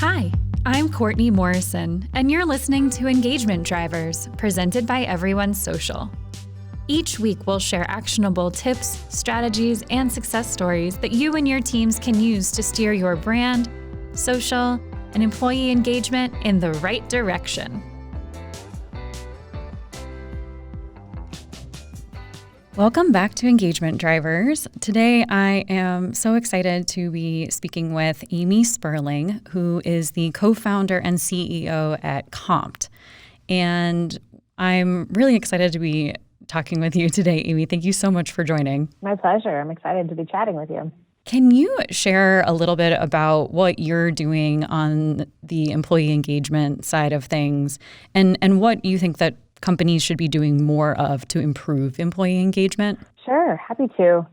Hi, I'm Courtney Morrison, and you're listening to Engagement Drivers, presented by EveryoneSocial. Each week, we'll share actionable tips, strategies, and success stories that you and your teams can use to steer your brand, social, and employee engagement in the right direction. Welcome back to Engagement Drivers. Today, I am so excited to be speaking with Amy Spurling, who is the co-founder and CEO at Compt. And I'm really excited to be talking with you today, Amy. Thank you so much for joining. My pleasure. I'm excited to be chatting with you. Can you share a little bit about what you're doing on the employee engagement side of things and what you think that companies should be doing more of to improve employee engagement? Sure, happy to.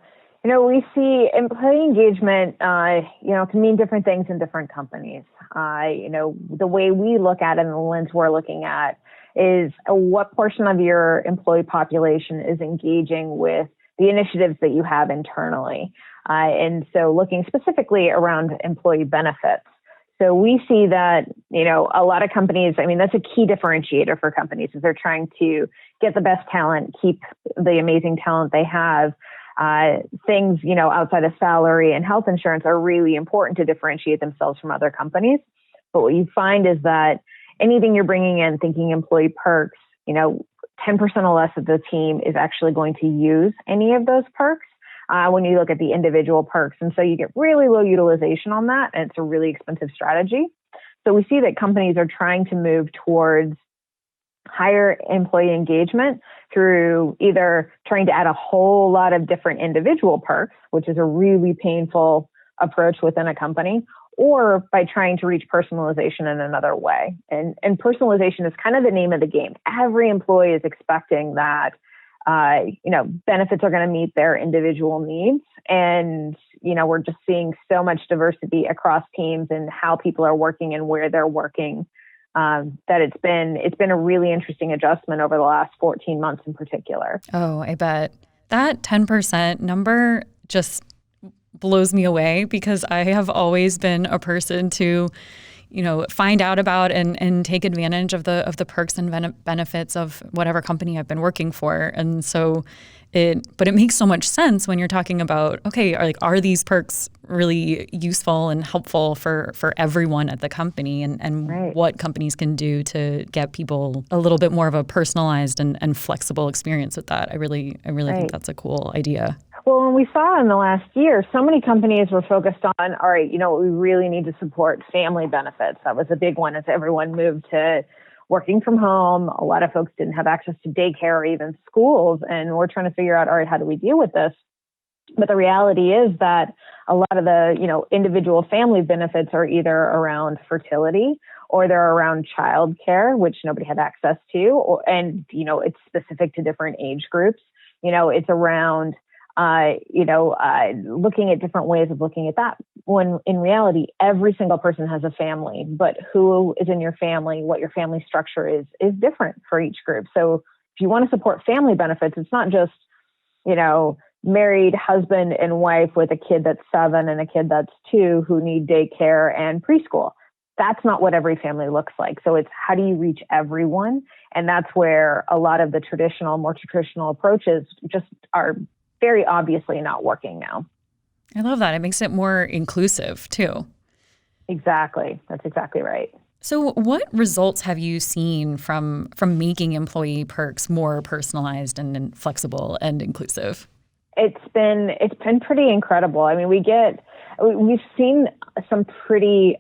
We see employee engagement, can mean different things in different companies. The way we look at it and the lens we're looking at is what portion of your employee population is engaging with the initiatives that you have internally. And so looking specifically around employee benefits. So we see that, a lot of companies, that's a key differentiator for companies is they're trying to get the best talent, keep the amazing talent they have. Things, outside of salary and health insurance are really important to differentiate themselves from other companies. But what you find is that anything you're bringing in, thinking employee perks, 10% or less of the team is actually going to use any of those perks. When you look at the individual perks. And so you get really low utilization on that, and it's a really expensive strategy. So we see that companies are trying to move towards higher employee engagement through either trying to add a whole lot of different individual perks, which is a really painful approach within a company, or by trying to reach personalization in another way. And personalization is kind of the name of the game. Every employee is expecting that benefits are going to meet their individual needs. And, we're just seeing so much diversity across teams and how people are working and where they're working, that it's been a really interesting adjustment over the last 14 months in particular. Oh, I bet. That 10% number just blows me away because I have always been a person to find out about and take advantage of the perks and benefits of whatever company I've been working for. And so but it makes so much sense when you're talking about, okay, are these perks really useful and helpful for everyone at the company and right. What companies can do to get people a little bit more of a personalized and flexible experience with that. I really right. think that's a cool idea. Well, when we saw in the last year, so many companies were focused on, all right, we really need to support family benefits. That was a big one as everyone moved to working from home. A lot of folks didn't have access to daycare or even schools. And we're trying to figure out, all right, how do we deal with this? But the reality is that a lot of the, individual family benefits are either around fertility or they're around childcare, which nobody had access to. It's specific to different age groups. It's around looking at different ways of looking at that, when in reality, every single person has a family, but who is in your family, what your family structure is different for each group. So if you want to support family benefits, it's not just, married husband and wife with a kid that's 7 and a kid that's 2 who need daycare and preschool. That's not what every family looks like. So it's how do you reach everyone? And that's where a lot of the more traditional approaches just are very obviously not working now. I love that. It makes it more inclusive too. Exactly. That's exactly right. So what results have you seen from making employee perks more personalized and flexible and inclusive? It's been pretty incredible. We've seen some pretty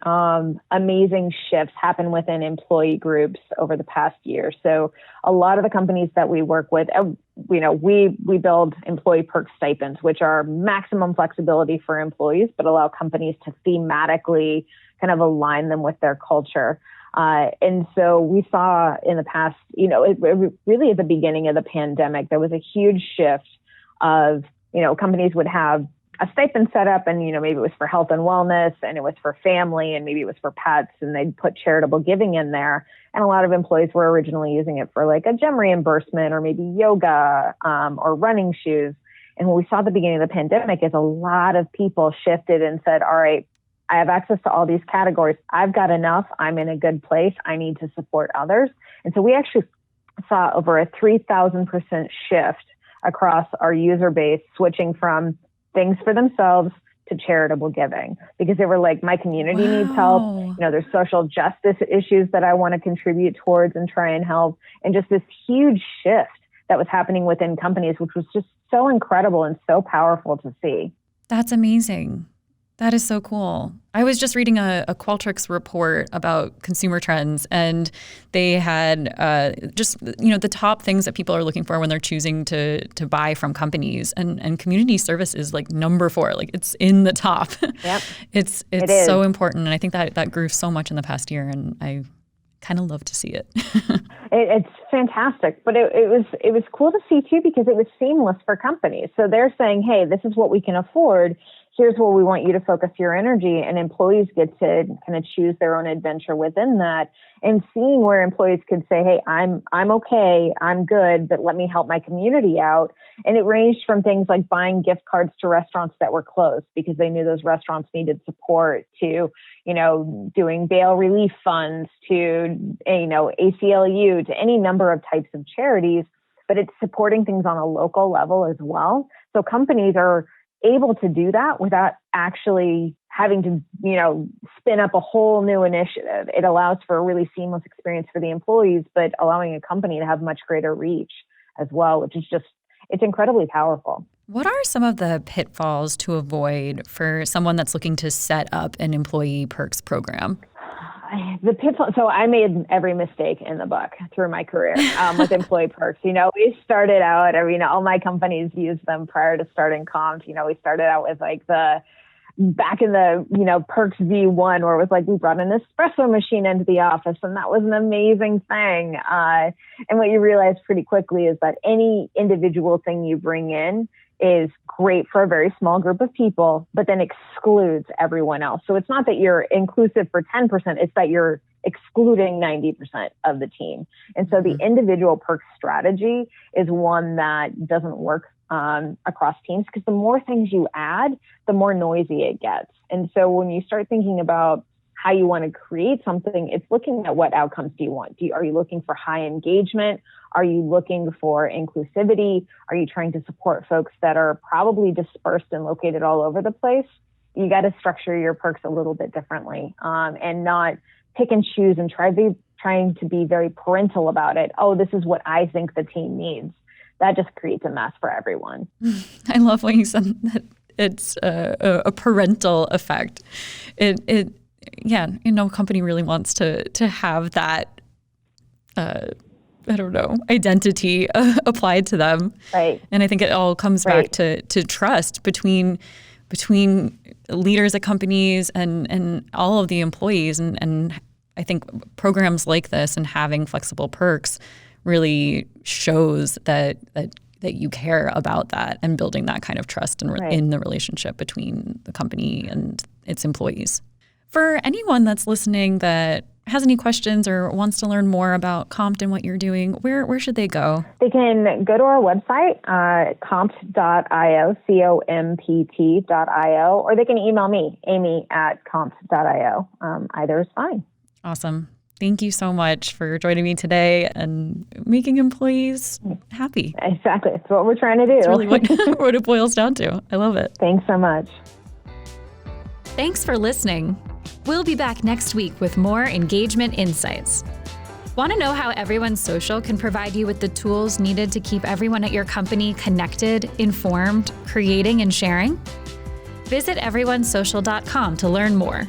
amazing shifts happen within employee groups over the past year. So a lot of the companies that we work with, we build employee perk stipends, which are maximum flexibility for employees, but allow companies to thematically kind of align them with their culture. And so we saw in the past, really at the beginning of the pandemic, there was a huge shift of, companies would have a stipend set up and, maybe it was for health and wellness and it was for family and maybe it was for pets and they'd put charitable giving in there. And a lot of employees were originally using it for like a gym reimbursement or maybe yoga or running shoes. And what we saw at the beginning of the pandemic is a lot of people shifted and said, all right, I have access to all these categories. I've got enough. I'm in a good place. I need to support others. And so we actually saw over a 3,000% shift across our user base, switching from things for themselves to charitable giving, because they were like, my community needs help. There's social justice issues that I want to contribute towards and try and help. And just this huge shift that was happening within companies, which was just so incredible and so powerful to see. That's amazing. That is so cool. I was just reading a Qualtrics report about consumer trends, and they had the top things that people are looking for when they're choosing to buy from companies, and community service is like number 4. Like, it's in the top. Yep. It's so important, and I think that grew so much in the past year, and I kind of love to see it. It's fantastic, but it was cool to see too, because it was seamless for companies. So they're saying, hey, this is what we can afford. Here's where we want you to focus your energy, and employees get to kind of choose their own adventure within that, and seeing where employees could say, hey, I'm okay, I'm good, but let me help my community out. And it ranged from things like buying gift cards to restaurants that were closed because they knew those restaurants needed support, to, doing bail relief funds, to, ACLU, to any number of types of charities, but it's supporting things on a local level as well. So companies are able to do that without actually having to, spin up a whole new initiative. It allows for a really seamless experience for the employees, but allowing a company to have much greater reach as well, which is it's incredibly powerful. What are some of the pitfalls to avoid for someone that's looking to set up an employee perks program? The pitfall. So I made every mistake in the book through my career with employee perks. We started out, all my companies used them prior to starting Compt. We started out with like back in the, Perks V1, where it was like we brought an espresso machine into the office, and that was an amazing thing. And what you realize pretty quickly is that any individual thing you bring in is great for a very small group of people, but then excludes everyone else. So it's not that you're inclusive for 10%, it's that you're excluding 90% of the team. And so the individual perks strategy is one that doesn't work across teams, because the more things you add, the more noisy it gets. And so when you start thinking about how you want to create something, it's looking at what outcomes do you want. Are you looking for high engagement? Are you looking for inclusivity? Are you trying to support folks that are probably dispersed and located all over the place? You got to structure your perks a little bit differently, and not pick and choose and trying to be very parental about it. Oh, this is what I think the team needs. That just creates a mess for everyone. I love when you said that it's a parental effect. No company really wants to have that, identity applied to them. Right. And I think it all comes back to trust between leaders at companies and all of the employees. And I think programs like this and having flexible perks really shows that you care about that and building that kind of trust in the relationship between the company and its employees. For anyone that's listening that has any questions or wants to learn more about Compt and what you're doing, where should they go? They can go to our website, compt.io, compt.io, or they can email me, amy@compt.io. Either is fine. Awesome. Thank you so much for joining me today and making employees happy. Exactly. That's what we're trying to do. That's really what it boils down to. I love it. Thanks so much. Thanks for listening. We'll be back next week with more engagement insights. Want to know how EveryoneSocial can provide you with the tools needed to keep everyone at your company connected, informed, creating, and sharing? Visit EveryoneSocial.com to learn more.